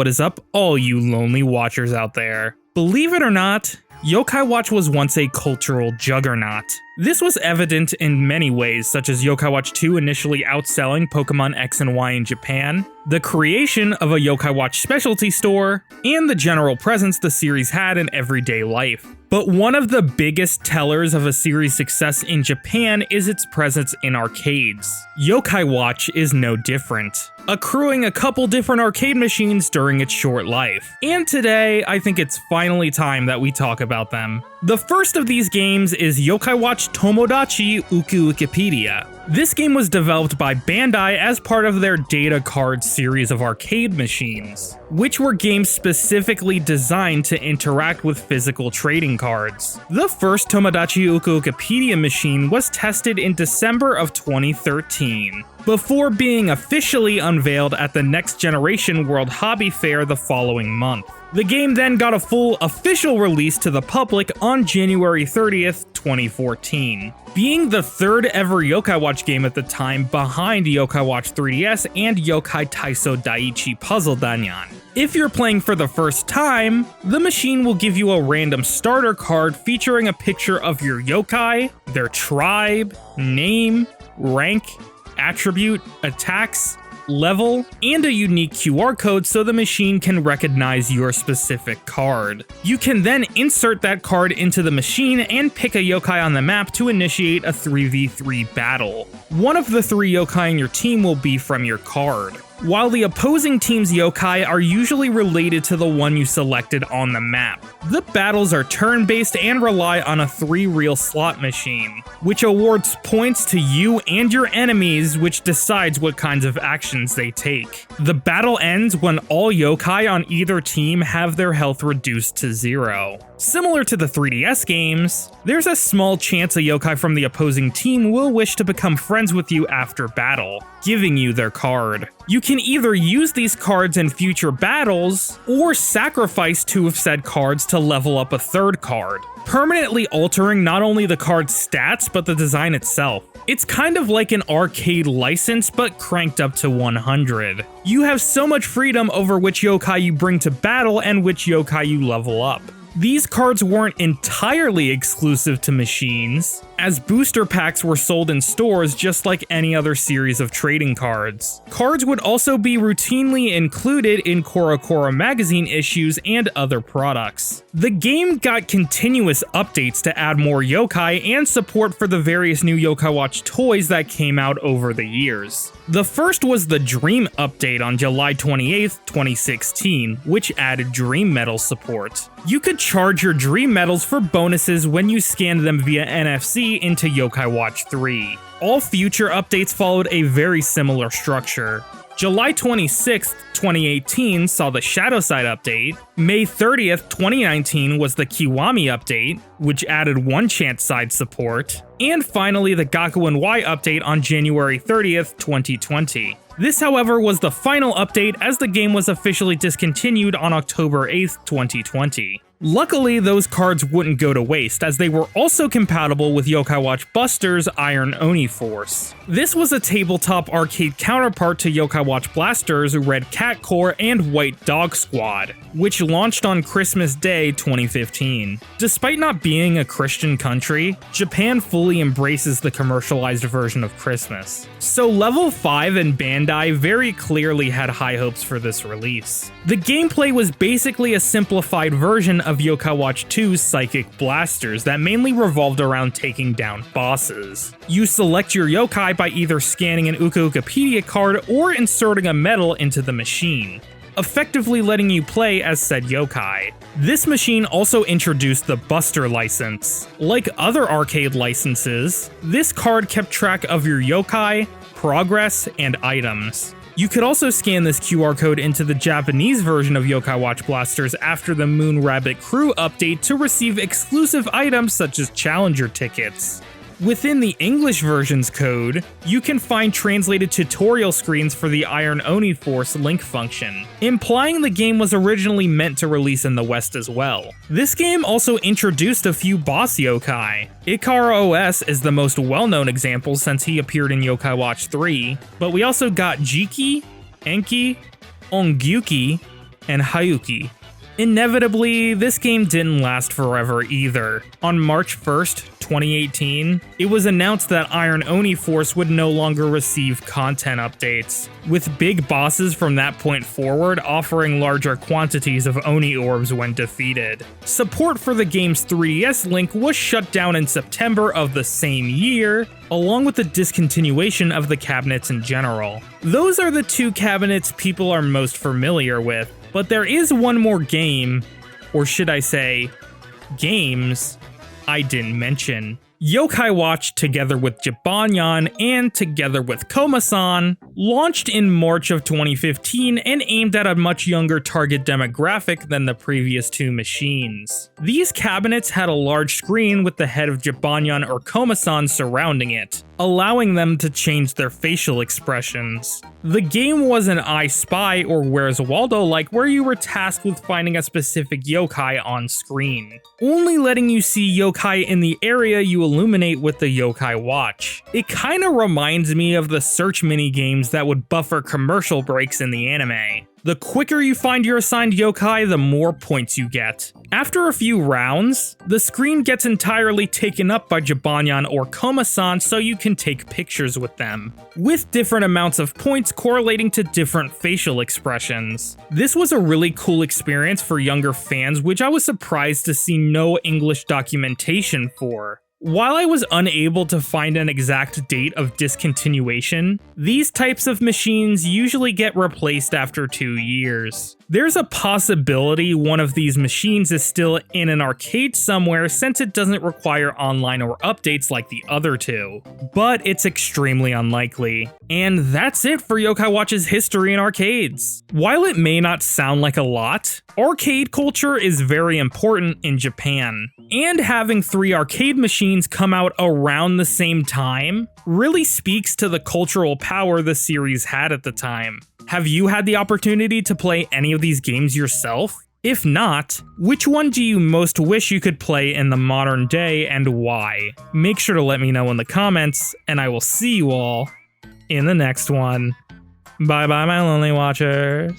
what is up, all you lonely watchers out there. Believe it or not, Yokai Watch was once a cultural juggernaut. This was evident in many ways, such as Yokai Watch 2 initially outselling Pokemon X and Y in Japan, the creation of a Yokai Watch specialty store, and the general presence the series had in everyday life. But one of the biggest tellers of a series' success in Japan is its presence in arcades. Yokai Watch is no different, accruing a couple different arcade machines during its short life. And today, I think it's finally time that we talk about them. The first of these games is Yokai Watch Tomodachi Uku Wikipedia. This game was developed by Bandai as part of their Data Card series of arcade machines, which were games specifically designed to interact with physical trading cards. The first Tomodachi Uku Wikipedia machine was tested in December of 2013, before being officially unveiled at the Next Generation World Hobby Fair the following month. The game then got a full official release to the public on January 30th, 2014, being the third ever Yokai Watch game at the time behind Yokai Watch 3DS and Yokai Taiso Daiichi Puzzle Danyan. If you're playing for the first time, the machine will give you a random starter card featuring a picture of your yokai, their tribe, name, rank, attribute, attacks, level, and a unique QR code so the machine can recognize your specific card. You can then insert that card into the machine and pick a yokai on the map to initiate a 3v3 battle. One of the 3 yokai in your team will be from your card, while the opposing team's yokai are usually related to the one you selected on the map. The battles are turn-based and rely on a 3-reel slot machine, which awards points to you and your enemies, which decides what kinds of actions they take. The battle ends when all yokai on either team have their health reduced to 0. Similar to the 3DS games, there's a small chance a yokai from the opposing team will wish to become friends with you after battle, giving you their card. You can either use these cards in future battles, or sacrifice 2 of said cards to level up a third card, permanently altering not only the card's stats but the design itself. It's kind of like an arcade license but cranked up to 100. You have so much freedom over which yokai you bring to battle and which yokai you level up. These cards weren't entirely exclusive to machines, as booster packs were sold in stores just like any other series of trading cards. Cards would also be routinely included in CoroCoro magazine issues and other products. The game got continuous updates to add more yokai and support for the various new Yokai Watch toys that came out over the years. The first was the Dream update on July 28th, 2016, which added Dream Medal support. You could charge your Dream Medals for bonuses when you scanned them via NFC into Yokai Watch 3. All future updates followed a very similar structure. July 26th, 2018 saw the Shadowside update, May 30th, 2019 was the Kiwami update, which added one chant side support, and finally the Gakuen Y update on January 30th, 2020. This, however, was the final update as the game was officially discontinued on October 8th, 2020. Luckily, those cards wouldn't go to waste, as they were also compatible with Yokai Watch Buster's Iron Oni Force. This was a tabletop arcade counterpart to Yokai Watch Blaster's Red Cat Corps and White Dog Squad, which launched on Christmas Day 2015. Despite not being a Christian country, Japan fully embraces the commercialized version of Christmas. So Level 5 and Bandai very clearly had high hopes for this release. The gameplay was basically a simplified version of Yokai Watch 2's Psychic Blasters that mainly revolved around taking down bosses. You select your yokai by either scanning an Uka Wikipedia card or inserting a medal into the machine, effectively letting you play as said yokai. This machine also introduced the Buster license. Like other arcade licenses, this card kept track of your yokai, progress, and items. You could also scan this QR code into the Japanese version of Yokai Watch Blasters after the Moon Rabbit Crew update to receive exclusive items such as Challenger tickets. Within the English version's code, you can find translated tutorial screens for the Iron Oni Force link function, implying the game was originally meant to release in the West as well. This game also introduced a few boss yokai. Ikara OS is the most well-known example since he appeared in Yokai Watch 3, but we also got Jiki, Enki, Ongyuki, and Hayuki. Inevitably, this game didn't last forever either. On March 1st, 2018, it was announced that Iron Oni Force would no longer receive content updates, with big bosses from that point forward offering larger quantities of Oni orbs when defeated. Support for the game's 3DS link was shut down in September of the same year, along with the discontinuation of the cabinets in general. Those are the two cabinets people are most familiar with. But there is one more game, or should I say, games, I didn't mention. Yokai Watch, together with Jibanyan and together with Koma-san, launched in March of 2015 and aimed at a much younger target demographic than the previous two machines. These cabinets had a large screen with the head of Jibanyan or Koma-san surrounding it, allowing them to change their facial expressions. The game was an I Spy or Where's Waldo like, where you were tasked with finding a specific yokai on screen, only letting you see yokai in the area you illuminate with the Yokai Watch. It kinda reminds me of the search mini-games that would buffer commercial breaks in the anime. The quicker you find your assigned yokai, the more points you get. After a few rounds, the screen gets entirely taken up by Jibanyan or Koma-san so you can take pictures with them, with different amounts of points correlating to different facial expressions. This was a really cool experience for younger fans, which I was surprised to see no English documentation for. While I was unable to find an exact date of discontinuation, these types of machines usually get replaced after 2 years. There's a possibility one of these machines is still in an arcade somewhere since it doesn't require online or updates like the other two, but it's extremely unlikely. And that's it for Yokai Watch's history in arcades. While it may not sound like a lot, arcade culture is very important in Japan, and having 3 arcade machines come out around the same time really speaks to the cultural power the series had at the time. Have you had the opportunity to play any of these games yourself? If not, which one do you most wish you could play in the modern day and why? Make sure to let me know in the comments, and I will see you all in the next one. Bye bye, my lonely watchers.